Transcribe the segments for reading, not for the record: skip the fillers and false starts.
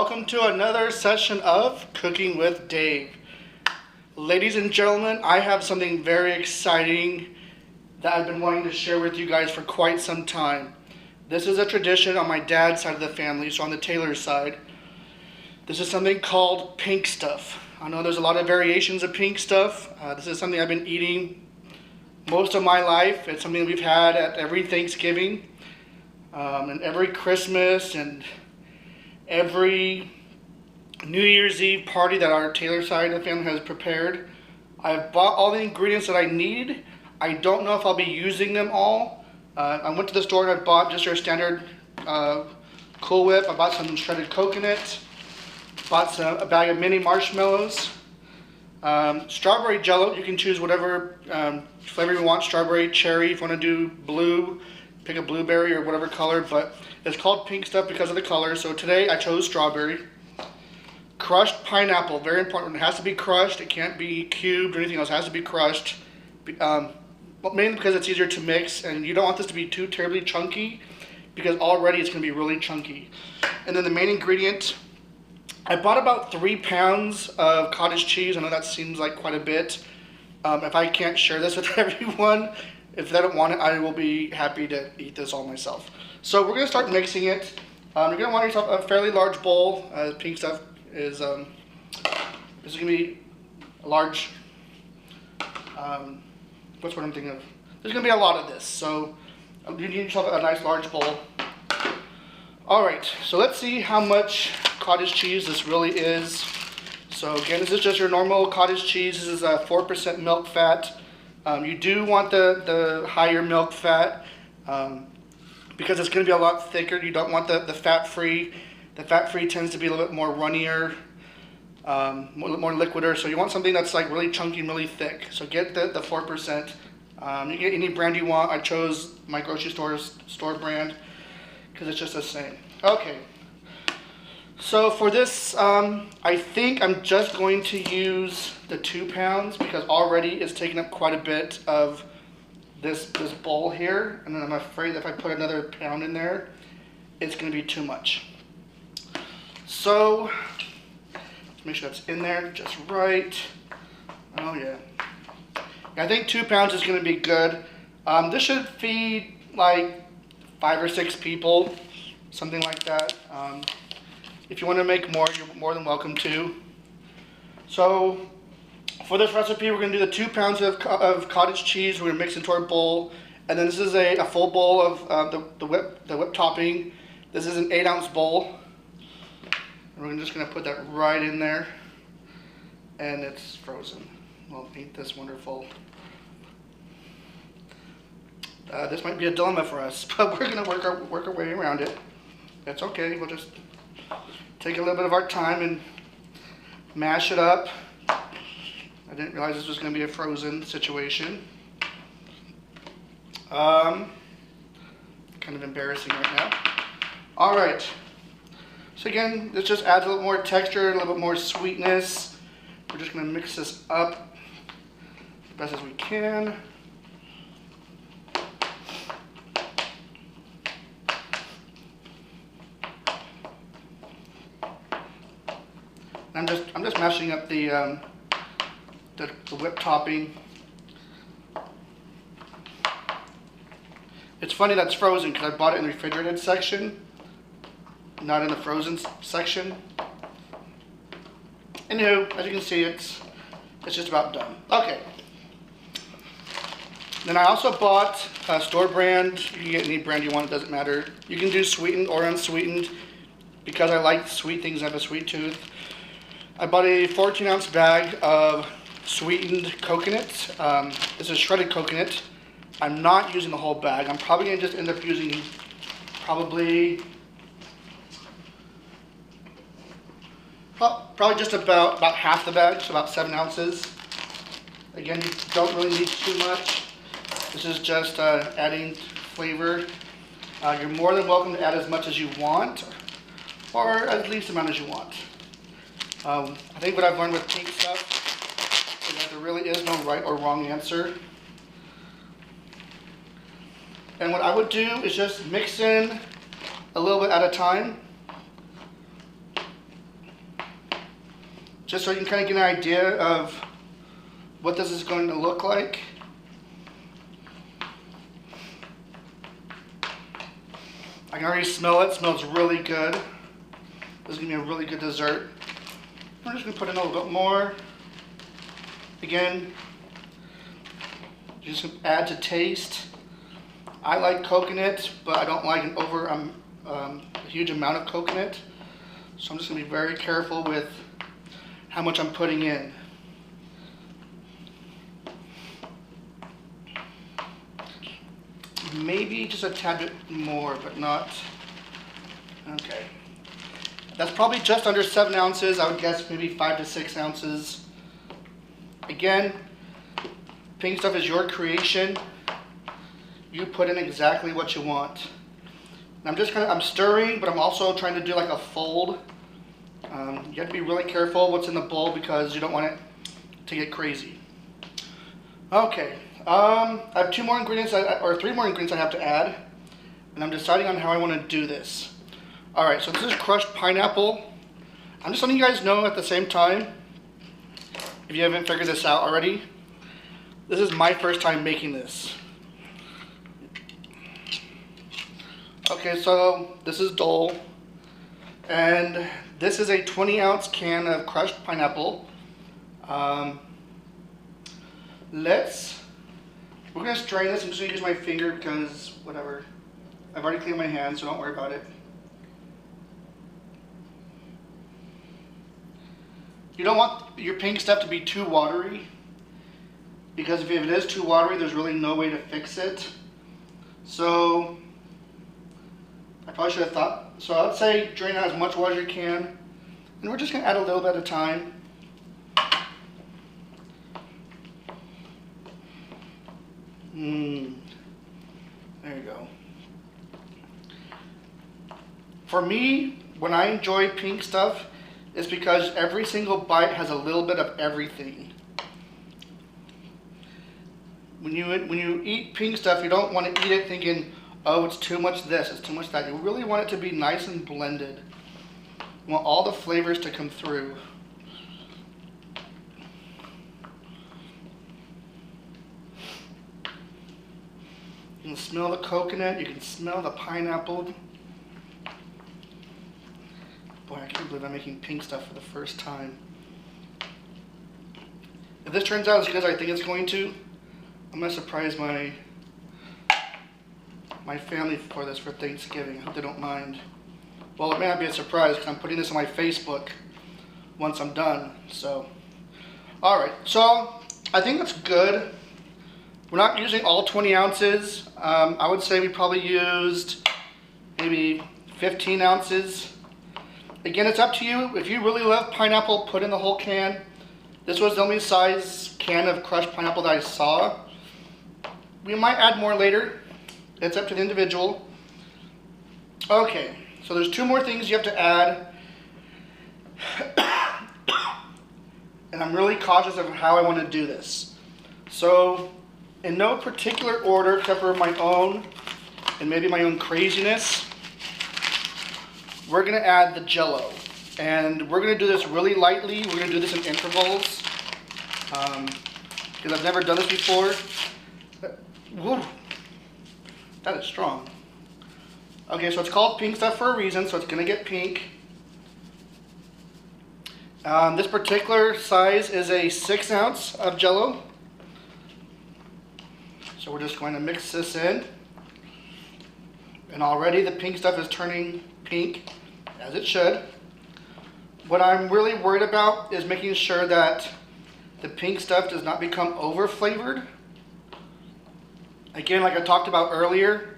welcome to another session of Cooking with Dave. Ladies and gentlemen, I have something very exciting that I've been wanting to share with you guys for quite some time. This is a tradition on my dad's side of the family, so on the Taylor side. This is something called pink stuff. I know there's a lot of variations of pink stuff. This is something I've been eating most of my life. It's something we've had at every Thanksgiving, and every Christmas, and every New Year's Eve party that our Taylor side of the family has prepared. I've bought all the ingredients that I need. I don't know if I'll be using them all. I went to the store and I bought just your standard Cool Whip. I bought some shredded coconut. Bought a bag of mini marshmallows. Strawberry Jello. You can choose whatever flavor you want. Strawberry, cherry. If you want to do blue, pick a blueberry or whatever color. But it's called pink stuff because of the color. So today I chose strawberry. Crushed pineapple. Very important. It has to be crushed. It can't be cubed or anything else. It has to be crushed. Mainly because it's easier to mix, and you don't want this to be too terribly chunky because already it's going to be really chunky. And then the main ingredient, I bought about 3 pounds of cottage cheese. I know that seems like quite a bit. If I can't share this with everyone, if they don't want it, I will be happy to eat this all myself. So we're going to start mixing it. You're going to want yourself a fairly large bowl. Pink stuff is this is going to be a large, what's what I'm thinking of? There's going to be a lot of this, so you need yourself a nice large bowl. Alright, so let's see how much cottage cheese this really is. So again, this is just your normal cottage cheese. This is a 4% milk fat. You do want the higher milk fat because it's going to be a lot thicker. You don't want the fat-free. The fat-free tends to be a little bit more runnier, more liquider. So you want something that's like really chunky and really thick. So get the 4%. You get any brand you want. I chose my grocery store brand because it's just the same. Okay. So for this, I think I'm just going to use the 2 pounds because already it's taking up quite a bit of this bowl here. And then I'm afraid that if I put another pound in there, it's going to be too much. So, let's make sure that's in there just right. Oh yeah. I think 2 pounds is going to be good. This should feed like 5 or 6 people, something like that. If you want to make more, you're more than welcome to. So, for this recipe, we're going to do the 2 pounds of cottage cheese. We're going to mix into our bowl. And then this is a full bowl of the whip topping. This is an 8-ounce bowl. And we're just going to put that right in there. And it's frozen. Well, ain't this wonderful. This might be a dilemma for us, but we're going to work our way around it. That's okay. We'll just take a little bit of our time and mash it up. I didn't realize this was going to be a frozen situation. Kind of embarrassing right now. All right. So again, this just adds a little more texture, a little bit more sweetness. We're just going to mix this up as best as we can. I'm just mashing up the whip topping. It's funny that's frozen because I bought it in the refrigerated section, not in the frozen section. Anywho, as you can see, it's just about done. Okay. Then I also bought a store brand. You can get any brand you want, it doesn't matter. You can do sweetened or unsweetened. Because I like sweet things, I have a sweet tooth. I bought a 14-ounce bag of sweetened coconut. This is shredded coconut. I'm not using the whole bag. I'm probably going to just end up using probably just about half the bag, so about 7 ounces. Again, you don't really need too much. This is just adding flavor. You're more than welcome to add as much as you want, or as least amount as you want. I think what I've learned with pink stuff is that there really is no right or wrong answer. And what I would do is just mix in a little bit at a time. just so you can kind of get an idea of what this is going to look like. I can already smell it. It smells really good. This is going to be a really good dessert. I'm just going to put in a little bit more. Again, just add to taste. I like coconut, but I don't like a huge amount of coconut. So I'm just going to be very careful with how much I'm putting in. Maybe just a tad bit more, but not. Okay. That's probably just under 7 ounces. I would guess maybe 5 to 6 ounces. Again, pink stuff is your creation. You put in exactly what you want. And I'm stirring, but I'm also trying to do like a fold. You have to be really careful what's in the bowl because you don't want it to get crazy. Okay, I have 2 more ingredients, or 3 more ingredients I have to add, and I'm deciding on how I want to do this. Alright, so this is crushed pineapple. I'm just letting you guys know at the same time, if you haven't figured this out already, this is my first time making this. Okay, so this is Dole, and this is a 20-ounce can of crushed pineapple. We're going to strain this. I'm just going to use my finger because whatever. I've already cleaned my hands, so don't worry about it. You don't want your pink stuff to be too watery, because if it is too watery, there's really no way to fix it. So I probably should have thought. So I'd say drain out as much water as you can, and we're just going to add a little bit at a time. There you go. For me, when I enjoy pink stuff, it's because every single bite has a little bit of everything. When you eat pink stuff, you don't want to eat it thinking, oh, it's too much this, it's too much that. You really want it to be nice and blended. You want all the flavors to come through. You can smell the coconut, you can smell the pineapple. Boy, I can't believe I'm making pink stuff for the first time. If this turns out as good as I think it's going to, I'm going to surprise my family for this for Thanksgiving. I hope they don't mind. Well, it may not be a surprise because I'm putting this on my Facebook once I'm done. So, alright, so I think that's good. We're not using all 20 ounces. I would say we probably used maybe 15 ounces. Again, it's up to you. If you really love pineapple, put in the whole can. This was the only size can of crushed pineapple that I saw. We might add more later. It's up to the individual. Okay, so there's 2 more things you have to add. And I'm really cautious of how I want to do this. So, in no particular order except for my own and maybe my own craziness, we're going to add the Jell-O. And we're going to do this really lightly. We're going to do this in intervals. Because I've never done this before. Woo, that is strong. Okay, so it's called pink stuff for a reason, so it's going to get pink. This particular size is a 6 ounce of Jell-O. So we're just going to mix this in. And already the pink stuff is turning pink, as it should. What I'm really worried about is making sure that the pink stuff does not become over flavored. Again, like I talked about earlier,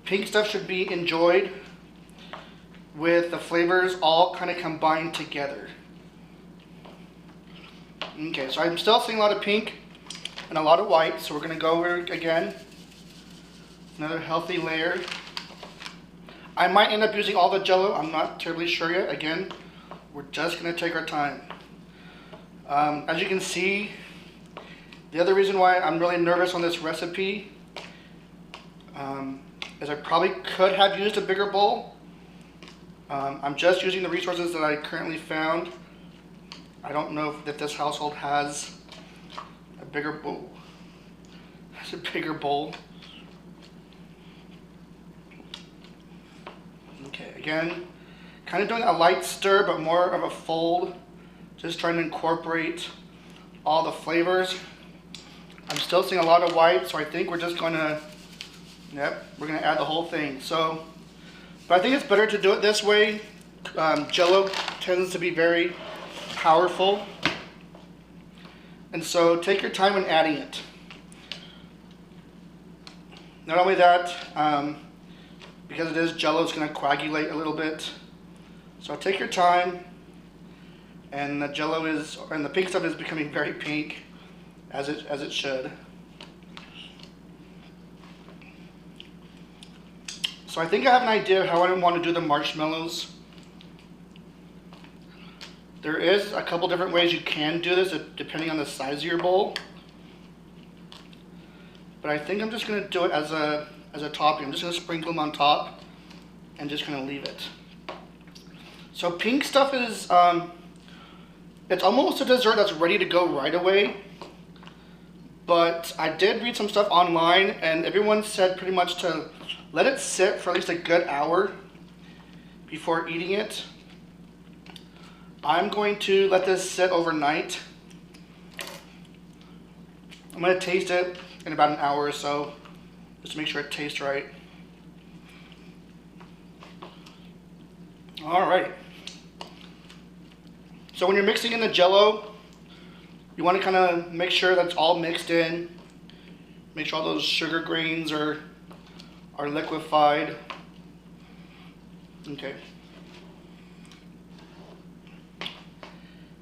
pink stuff should be enjoyed with the flavors all kind of combined together. Okay, so I'm still seeing a lot of pink and a lot of white, so we're going to go over again. Another healthy layer. I might end up using all the Jell-O. I'm not terribly sure yet. Again, we're just going to take our time. As you can see, the other reason why I'm really nervous on this recipe is I probably could have used a bigger bowl. I'm just using the resources that I currently found. I don't know if this household has a bigger bowl. Has a bigger bowl. Okay, again, kind of doing a light stir, but more of a fold. Just trying to incorporate all the flavors. I'm still seeing a lot of white, so I think we're just gonna, we're gonna add the whole thing. So, but I think it's better to do it this way. Jell-O tends to be very powerful. And so take your time when adding it. Not only that, because it is Jell-O, it's going to coagulate a little bit. So take your time. And the Jell-O is, and the pink stuff is becoming very pink, as it should. So I think I have an idea of how I want to do the marshmallows. There is a couple different ways you can do this, depending on the size of your bowl. But I think I'm just going to do it as a topping. I'm just going to sprinkle them on top and just kind of leave it. So pink stuff is, it's almost a dessert that's ready to go right away. But I did read some stuff online, and everyone said pretty much to let it sit for at least a good hour before eating it. I'm going to let this sit overnight. I'm going to taste it in about an hour or so, just to make sure it tastes right. Alright. So when you're mixing in the Jell-O, you want to kind of make sure that's all mixed in. Make sure all those sugar grains are liquefied. Okay.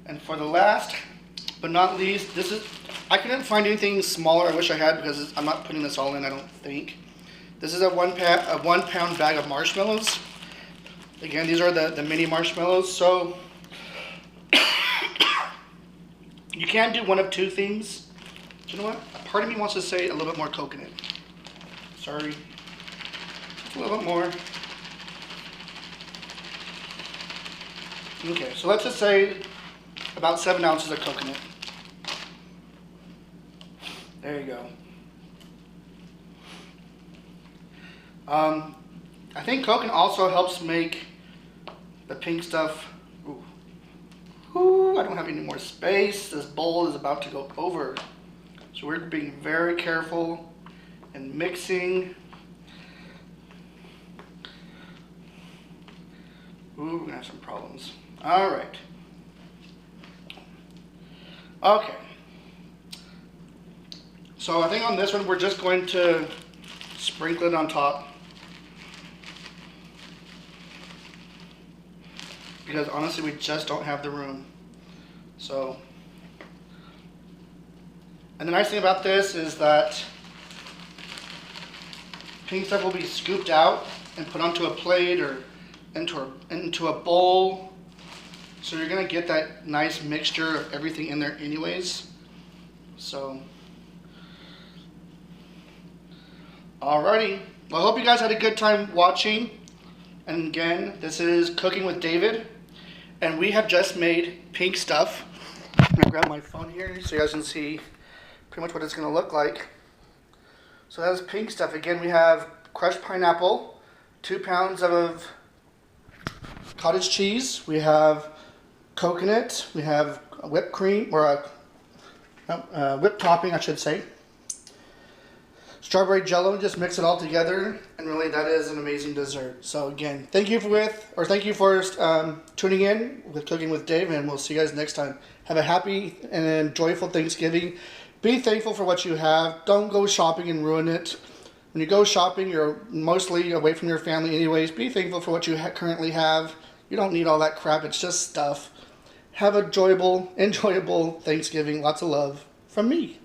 And for the last but not least, this is, I couldn't find anything smaller. I wish I had, because I'm not putting this all in, I don't think. This is a 1 pound bag of marshmallows. Again, these are the mini marshmallows. So you can do one of two things. Do you know what? Part of me wants to say a little bit more coconut. Sorry. Just a little bit more. Okay, so let's just say about 7 ounces of coconut. There you go. I think coconut also helps make the pink stuff. Ooh, I don't have any more space. This bowl is about to go over. So we're being very careful and mixing. Ooh, we're gonna have some problems. All right. Okay. So I think on this one, we're just going to sprinkle it on top. Because honestly, we just don't have the room. So, and the nice thing about this is that pink stuff will be scooped out and put onto a plate or into a bowl. So you're gonna get that nice mixture of everything in there anyways. So, alrighty. Well, I hope you guys had a good time watching. And again, this is Cooking with David. And we have just made pink stuff. I'm gonna grab my phone here so you guys can see pretty much what it's gonna look like. So that's pink stuff. Again, we have crushed pineapple, 2 pounds of cottage cheese, we have coconut, we have whipped cream, or a whipped topping, I should say. Strawberry Jell-O, just mix it all together, and really that is an amazing dessert. So again, thank you for tuning in with Cooking with Dave, and we'll see you guys next time. Have a happy and joyful Thanksgiving. Be thankful for what you have. Don't go shopping and ruin it. When you go shopping, you're mostly away from your family anyways. Be thankful for what you currently have. You don't need all that crap. It's just stuff. Have a enjoyable Thanksgiving. Lots of love from me.